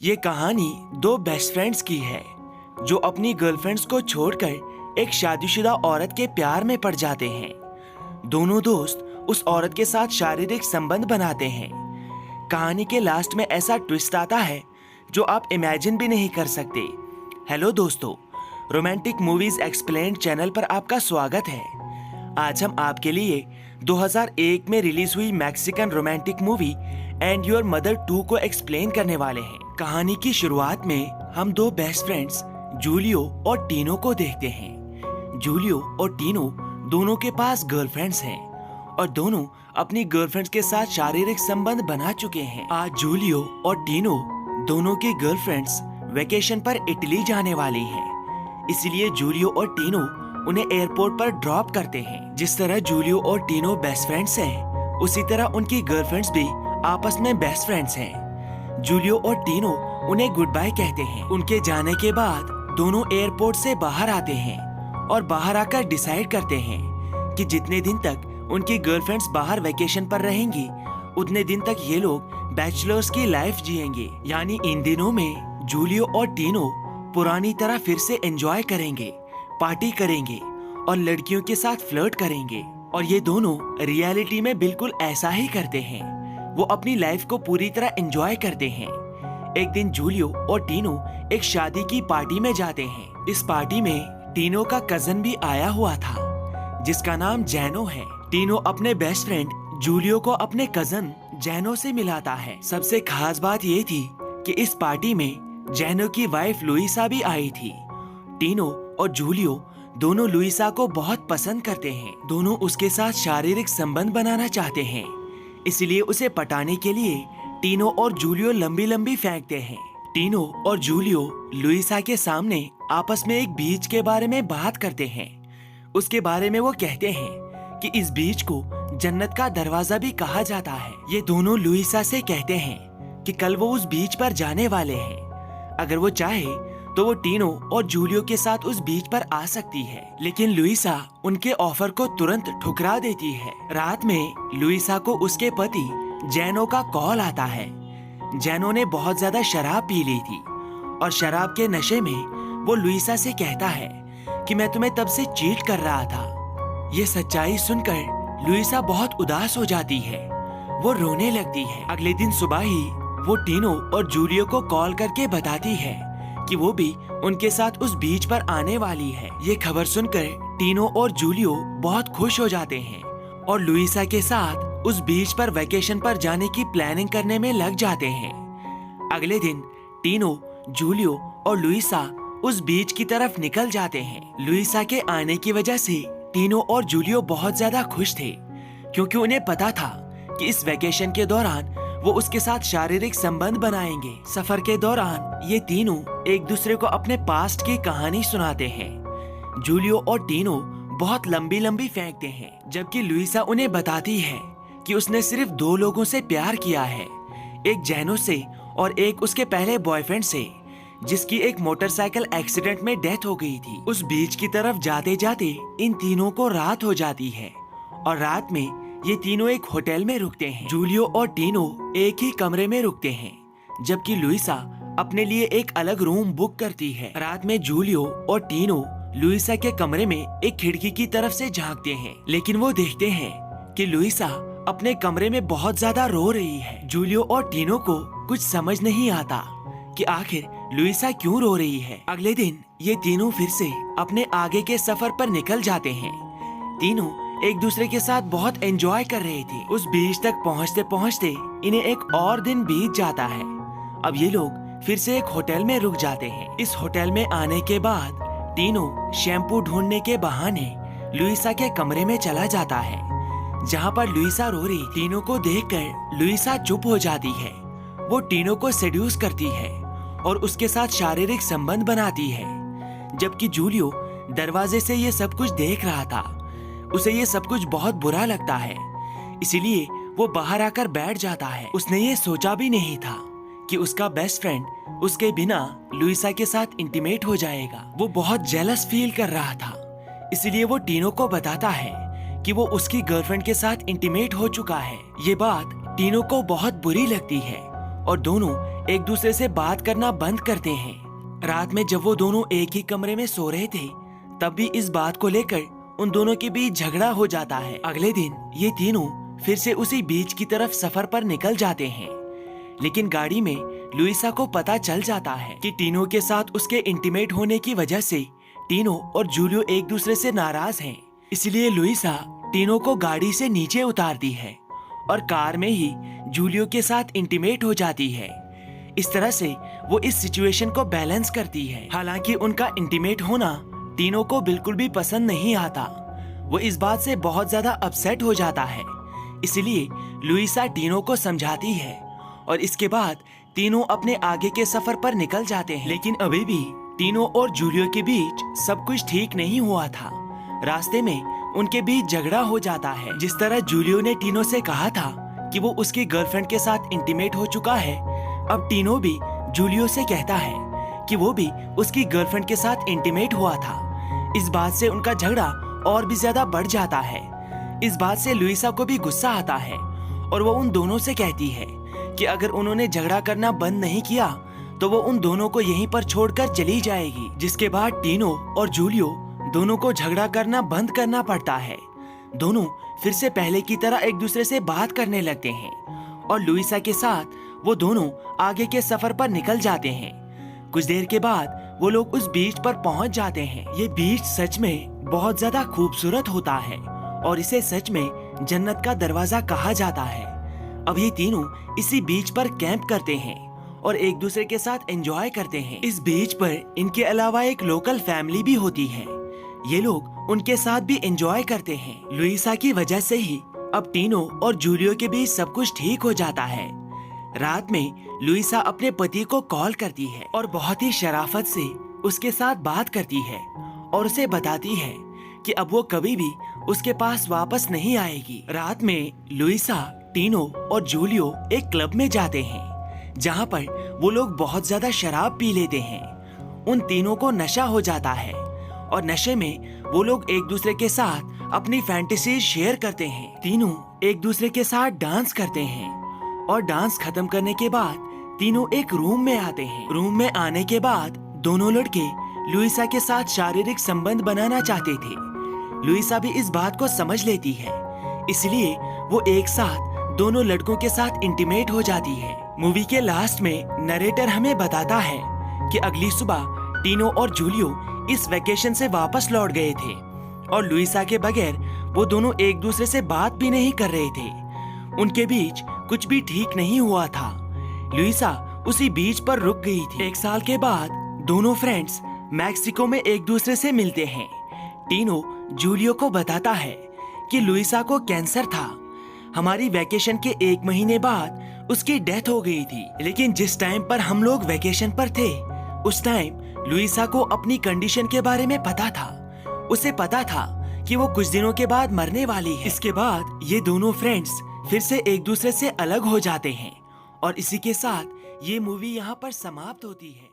ये कहानी दो बेस्ट फ्रेंड्स की है जो अपनी गर्लफ्रेंड्स को छोड़कर एक शादीशुदा औरत के प्यार में पड़ जाते हैं। दोनों दोस्त उस औरत के साथ शारीरिक संबंध बनाते हैं। कहानी के लास्ट में ऐसा ट्विस्ट आता है जो आप इमेजिन भी नहीं कर सकते। हेलो दोस्तों, रोमांटिक मूवीज एक्सप्लेन्ड चैनल पर आपका स्वागत है। आज हम आपके लिए 2001 में रिलीज हुई Mexican romantic movie and your mother 2 को एक्सप्लेन करने वाले हैं। कहानी की शुरुआत में हम दो बेस्ट फ्रेंड्स जूलियो और टीनो को देखते हैं। जूलियो और टीनो दोनों के पास गर्लफ्रेंड्स हैं और दोनों अपनी गर्लफ्रेंड्स के साथ शारीरिक संबंध बना चुके हैं। आज जूलियो और टीनो दोनों की गर्लफ्रेंड्स वेकेशन पर इटली जाने वाली हैं। इसलिए जूलियो और टीनो उन्हें एयरपोर्ट पर ड्रॉप करते हैं। जिस तरह जूलियो और टीनो बेस्ट फ्रेंड्स हैं, उसी तरह उनकी गर्लफ्रेंड्स भी आपस में बेस्ट फ्रेंड्स हैं। जूलियो और टीनो उन्हें गुड बाय कहते हैं। उनके जाने के बाद दोनों एयरपोर्ट से बाहर आते हैं और बाहर आकर डिसाइड करते हैं कि जितने दिन तक उनकी गर्लफ्रेंड्स बाहर वेकेशन पर रहेंगी उतने दिन तक ये लोग बैचलर्स की लाइफ जिएंगे। यानी इन दिनों में जूलियो और टीनो पुरानी तरह फिर से एंजॉय करेंगे, पार्टी करेंगे और लड़कियों के साथ फ्लर्ट करेंगे। और ये दोनों रियलिटी में बिल्कुल ऐसा ही करते हैं। वो अपनी लाइफ को पूरी तरह एंजॉय करते हैं। एक दिन जूलियो और टीनो एक शादी की पार्टी में जाते हैं। इस पार्टी में टीनो का कजन भी आया हुआ था जिसका नाम जैनो है। टीनो अपने बेस्ट फ्रेंड जूलियो को अपने कजन जैनो से मिलाता है। सबसे खास बात ये थी कि इस पार्टी में जैनो की वाइफ लुइसा भी आई थी। टीनो और जूलियो दोनों लुइसा को बहुत पसंद करते हैं। दोनों उसके साथ शारीरिक संबंध बनाना चाहते हैं, इसलिए उसे पटाने के लिए टीनो और जूलियो लंबी लंबी फेंकते हैं। टीनो और जूलियो लुइसा के सामने आपस में एक बीच के बारे में बात करते हैं। उसके बारे में वो कहते हैं कि इस बीच को जन्नत का दरवाजा भी कहा जाता है। ये दोनों लुइसा से कहते हैं कि कल वो उस बीच पर जाने वाले हैं। अगर वो चाहे तो वो टीनो और जूलियो के साथ उस बीच पर आ सकती है, लेकिन लुइसा उनके ऑफर को तुरंत ठुकरा देती है। रात में लुइसा को उसके पति जैनो का कॉल आता है। जैनो ने बहुत ज्यादा शराब पी ली थी और शराब के नशे में वो लुइसा से कहता है कि मैं तुम्हें तब से चीट कर रहा था। ये सच्चाई सुनकर लुइसा बहुत उदास हो जाती है। वो रोने लगती है। अगले दिन सुबह ही वो टीनो और जूलियो को कॉल करके बताती है कि वो भी उनके साथ उस बीच पर आने वाली है। ये खबर सुनकर टीनो और जूलियो बहुत खुश हो जाते हैं और लुइसा के साथ उस बीच पर वेकेशन पर जाने की प्लानिंग करने में लग जाते हैं। अगले दिन टीनो, जूलियो और लुइसा उस बीच की तरफ निकल जाते हैं। लुइसा के आने की वजह से टीनो और जूलियो बहुत ज्यादा खुश थे, क्योंकि उन्हें पता था कि इस वेकेशन के दौरान वो उसके साथ शारीरिक संबंध बनाएंगे। सफर के दौरान ये तीनों एक दूसरे को अपने पास्ट की कहानी सुनाते हैं। जूलियो और टीनो बहुत लंबी लंबी फेंकते हैं, जबकि लुइसा उन्हें बताती है कि उसने सिर्फ 2 लोगों से प्यार किया है, एक जैनो से और एक उसके पहले बॉयफ्रेंड से, जिसकी एक मोटरसाइकिल एक्सीडेंट में डेथ हो गई थी। उस बीच की तरफ जाते जाते इन तीनों को रात हो जाती है और रात में ये तीनों एक होटल में रुकते हैं। जूलियो और टीनो एक ही कमरे में रुकते हैं, जबकि लुइसा अपने लिए एक अलग रूम बुक करती है। रात में जूलियो और टीनो लुइसा के कमरे में एक खिड़की की तरफ से झांकते हैं, लेकिन वो देखते हैं कि लुइसा अपने कमरे में बहुत ज्यादा रो रही है। जूलियो और टीनो को कुछ समझ नहीं आता कि आखिर लुइसा क्यों रो रही है। अगले दिन ये तीनों फिर से अपने आगे के सफर पर निकल जाते हैं। तीनों एक दूसरे के साथ बहुत एंजॉय कर रहे थे। उस बीच तक पहुँचते पहुँचते इन्हें एक और दिन बीत जाता है। अब ये लोग फिर से एक होटल में रुक जाते हैं। इस होटल में आने के बाद टीनो शैम्पू ढूंढने के बहाने लुइसा के कमरे में चला जाता है, जहाँ पर लुइसा रो रही। टीनो को देखकर लुइसा चुप हो जाती है। वो टीनो को सेड्यूस करती है और उसके साथ शारीरिक संबंध बनाती है, जबकि जूलियो दरवाजे से ये सब कुछ देख रहा था। उसे ये सब कुछ बहुत बुरा लगता है, इसीलिए वो बाहर आकर बैठ जाता है। उसने ये सोचा भी नहीं था कि उसका बेस्ट फ्रेंड उसके बिना लुइसा के साथ इंटीमेट हो जाएगा। वो बहुत जेलस फील कर रहा था, इसलिए वो टीनो को बताता है कि वो उसकी गर्लफ्रेंड के साथ इंटीमेट हो चुका है। ये बात टीनो को बहुत बुरी लगती है और दोनों एक दूसरे से बात करना बंद करते हैं। रात में जब वो दोनों एक ही कमरे में सो रहे थे, तब भी इस बात को लेकर उन दोनों के बीच झगड़ा हो जाता है। अगले दिन ये तीनों फिर से उसी बीच की तरफ सफर पर निकल जाते हैं, लेकिन गाड़ी में लुइसा को पता चल जाता है कि टीनो के साथ उसके इंटीमेट होने की वजह से टीनो और जूलियो एक दूसरे से नाराज हैं। इसलिए लुइसा टीनो को गाड़ी से नीचे उतारती है और कार में ही जूलियो के साथ इंटीमेट हो जाती है। इस तरह से वो इस सिचुएशन को बैलेंस करती है। हालांकि उनका इंटीमेट होना टीनो को बिल्कुल भी पसंद नहीं आता। वो इस बात से बहुत ज्यादा अपसेट हो जाता है। इसलिए लुइसा टीनो को समझाती है और इसके बाद तीनों अपने आगे के सफर पर निकल जाते हैं। लेकिन अभी भी टीनो और जूलियो के बीच सब कुछ ठीक नहीं हुआ था। रास्ते में उनके बीच झगड़ा हो जाता है। जिस तरह जूलियो ने टीनो से कहा था कि वो उसकी गर्लफ्रेंड के साथ इंटीमेट हो चुका है, अब टीनो भी जूलियो से कहता है कि वो भी उसकी गर्लफ्रेंड के साथ इंटीमेट हुआ था। इस बात से उनका झगड़ा और भी ज्यादा बढ़ जाता है। इस बात से लुइसा को भी गुस्सा आता है और वो उन दोनों से कहती है कि अगर उन्होंने झगड़ा करना बंद नहीं किया तो वो उन दोनों को यहीं पर छोड़कर चली जाएगी। जिसके बाद टीनो और जूलियो दोनों को झगड़ा करना बंद करना पड़ता है। दोनों फिर से पहले की तरह एक दूसरे से बात करने लगते हैं और लुइसा के साथ वो दोनों आगे के सफर पर निकल जाते हैं। कुछ देर के बाद वो लोग उस बीच पर पहुंच जाते हैं। ये बीच सच में बहुत ज्यादा खूबसूरत होता है और इसे सच में जन्नत का दरवाजा कहा जाता है। अब ये तीनों इसी बीच पर कैंप करते हैं और एक दूसरे के साथ एंजॉय करते हैं। इस बीच पर इनके अलावा एक लोकल फैमिली भी होती है। ये लोग उनके साथ भी एंजॉय करते हैं। लुइसा की वजह से ही अब टीनो और जूलियो के बीच सब कुछ ठीक हो जाता है। रात में लुइसा अपने पति को कॉल करती है और बहुत ही शराफत से उसके साथ बात करती है और उसे बताती है कि अब वो कभी भी उसके पास वापस नहीं आएगी। रात में लुइसा, टीनो और जूलियो एक क्लब में जाते हैं जहाँ पर वो लोग बहुत ज्यादा शराब पी लेते हैं। उन तीनों को नशा हो जाता है और नशे में वो लोग एक दूसरे के साथ अपनी फैंटेसी शेयर करते हैं। तीनों एक दूसरे के साथ डांस करते हैं और डांस खत्म करने के बाद तीनों एक रूम में आते हैं। रूम में आने के बाद दोनों लड़के लुइसा के साथ शारीरिक संबंध बनाना चाहते थे। लुइसा भी इस बात को समझ लेती है, इसलिए वो एक साथ दोनों लड़कों के साथ इंटीमेट हो जाती है। मूवी के लास्ट में नरेटर हमें बताता है कि अगली सुबह टीनो और जूलियो इस वेकेशन से वापस लौट गए थे और लुइसा के बगैर वो दोनों एक दूसरे से बात भी नहीं कर रहे थे। उनके बीच कुछ भी ठीक नहीं हुआ था। लुइसा उसी बीच पर रुक गई थी। 1 साल के बाद दोनों फ्रेंड्स मैक्सिको में एक दूसरे से मिलते हैं। टीनो जूलियो को बताता है कि लुइसा को कैंसर था। हमारी वेकेशन के 1 महीने बाद उसकी डेथ हो गई थी। लेकिन जिस टाइम पर हम लोग वेकेशन पर थे, उस टाइम लुइसा को अपनी कंडीशन के बारे में पता था। उसे पता था कि वो कुछ दिनों के बाद मरने वाली है। इसके बाद ये दोनों फ्रेंड्स फिर से एक दूसरे से अलग हो जाते हैं और इसी के साथ ये मूवी यहाँ पर समाप्त होती है।